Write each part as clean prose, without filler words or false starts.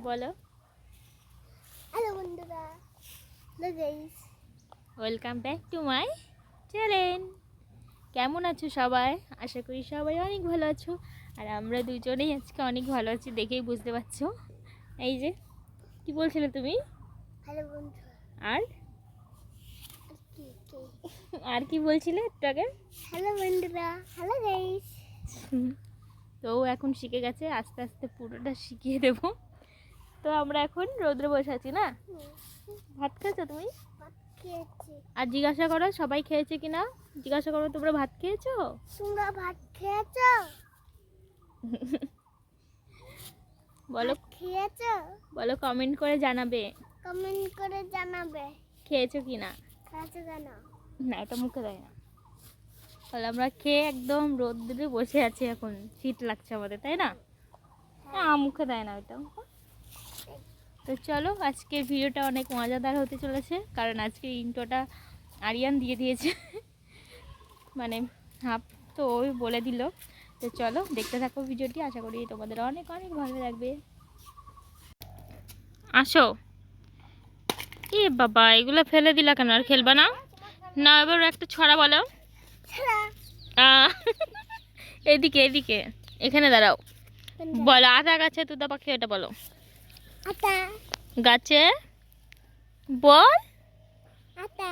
বলো। হ্যালো বন্ধুরা, hello guys, welcome back to my channel. কেমন আছো সবাই? আশা করি সবাই অনেক ভালো আছো। আর আমরা দুজনেই আজকে অনেক ভালো আছি, দেখেই বুঝতে পারছো। এই যে কি বলছিলে তুমি? হ্যালো বন্ধুরা। আর কি আর কি বলছিলে একটু আগে? হ্যালো বন্ধুরা, হ্যালো গাইস। তো ও এখন শিখে গেছে, আস্তে আস্তে পুরোটা শিখিয়ে দেবো। তো আমরা এখন রোদ্রে বসে আছি না? ভাত খেয়েছো তুমি? ভাত খেয়েছি। আর জিজ্ঞাসা করো সবাই খেয়েছে কিনা, জিজ্ঞাসা করো তোমরা ভাত খেয়েছো? তোমরা ভাত খেয়েছো? বলো খেয়েছো? বলো, কমেন্ট করে জানাবে কমেন্ট করে জানাবে খেয়েছো কিনা। খেয়েছো কেন? না, ওটা মুখে দেয় না। তাহলে আমরা খেয়ে একদম রোদ্রে বসে আছি, এখন শীত লাগছে আমাদের, তাই না? হ্যাঁ, মুখে দেয় না ওটা। তো চলো, আজকের ভিডিওটা অনেক মজাদার হতে চলেছে, কারণ আজকের ইন্ট্রোটা আরিয়ান দিয়ে দিয়েছে। মানে হাফ তো ওই বলে দিল। তো চলো দেখতে থাকো ভিডিওটি, আশা করি তোমাদের অনেক অনেক ভালো লাগবে। আসো। এ বাবা, এগুলো ফেলে দিলা কেন? আর খেলবা না? না, এবার একটা ছড়া বলো। এদিকে এদিকে, এখানে দাঁড়াও। বলো, আতা গাছে তুতা পাখি, এটা বলো। আটা গাছে বল। আটা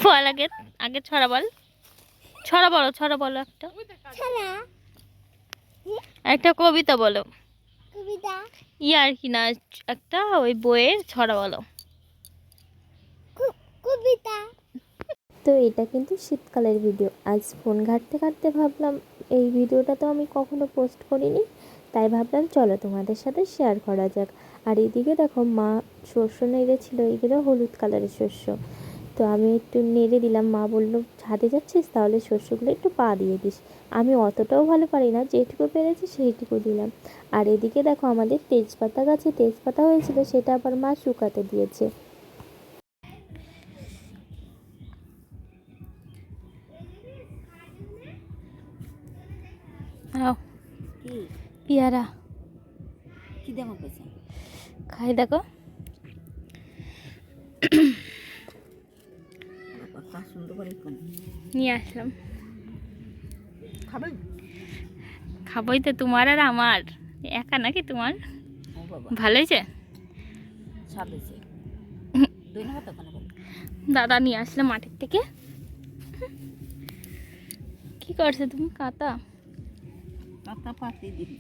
বল, আগে আগে ছড়া বল। ছড়া বলো, ছড়া বলো একটা। ছানা একটা কবিতা বলো। কবিতা আর কি না, একটা ওই বইয়ের ছড়া বলো। কবিতা। তো এটা কিন্তু শীতকালের ভিডিও। আজ ফোন ঘাঁটতে ঘাঁটতে ভাবলাম এই ভিডিওটা তো আমি কখনো পোস্ট করিনি, তাই ভাবলাম চলো তোমাদের সাথে শেয়ার করা যাক। আর এদিকে দেখো, মা শস্য নেড়েছিল, এগুলো হলুদ কালারের শস্য। তো আমি একটু নেড়ে দিলাম, মা বললো ছাদে যাচ্ছিস তাহলে শস্যগুলো একটু পা দিয়ে দিস। আমি অতটাও ভালো পারি না, যেটুকু পেরেছি সেইটুকু দিলাম। আর এদিকে দেখো, আমাদের তেজপাতা গাছে তেজপাতা হয়েছিল, সেটা আবার মা শুকাতে দিয়েছে। পেয়ারা কি দেবো পেছে খাই দেখো। সুন্দর করে নিয়ে আসলাম, খাবেন? খাবোই তো, তোমার আর আমার একা নাকি তোমার? ও বাবা, ভালো হয়েছে। স্বাদ হয়েছে। দুই না কত ওখানে দাদা নিয়ে আসলে মাঠের থেকে। কি করছো তুমি? কাতা পাতা পাতি দিবি।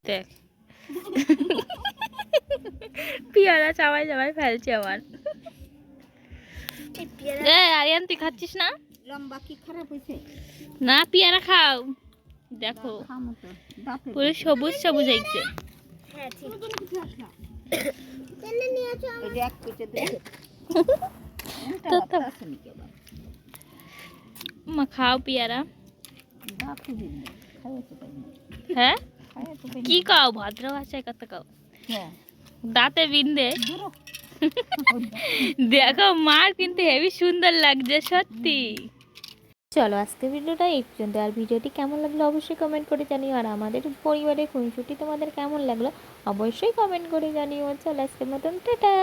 দেখ, পেয়ারা চাবাই চাবাই ফেলছে আমার। আরিয়ান, তুই খাচ্ছিস না? লম্বা কি খারাপ হয়েছে? না, পেয়ারা খাও। দেখো খামো তো, দাঁতে পুরো সবুজ সবুজ হয়েছে। হ্যাঁ ঠিক। এই যে এক পেটে দে। তো মা খাও পেয়ারা। দাঁতে দিন খাইছে তাই না? হ্যাঁ, খাইয়ে তো কি কাও ভদ্র ভাষায় কত কাও? হ্যাঁ দাঁতে বিন্দে। দূর দেখো, মার কিন্তু হেভি সুন্দর লাগছে সত্যি। চলো আজকের ভিডিওটা এই পর্যন্ত। আর ভিডিওটি কেমন লাগলো অবশ্যই কমেন্ট করে জানিও। আর আমাদের পরিবারের খুনসুটি তোমাদের কেমন লাগলো অবশ্যই কমেন্ট করে জানিও। চলো আজকের মতন টাটা।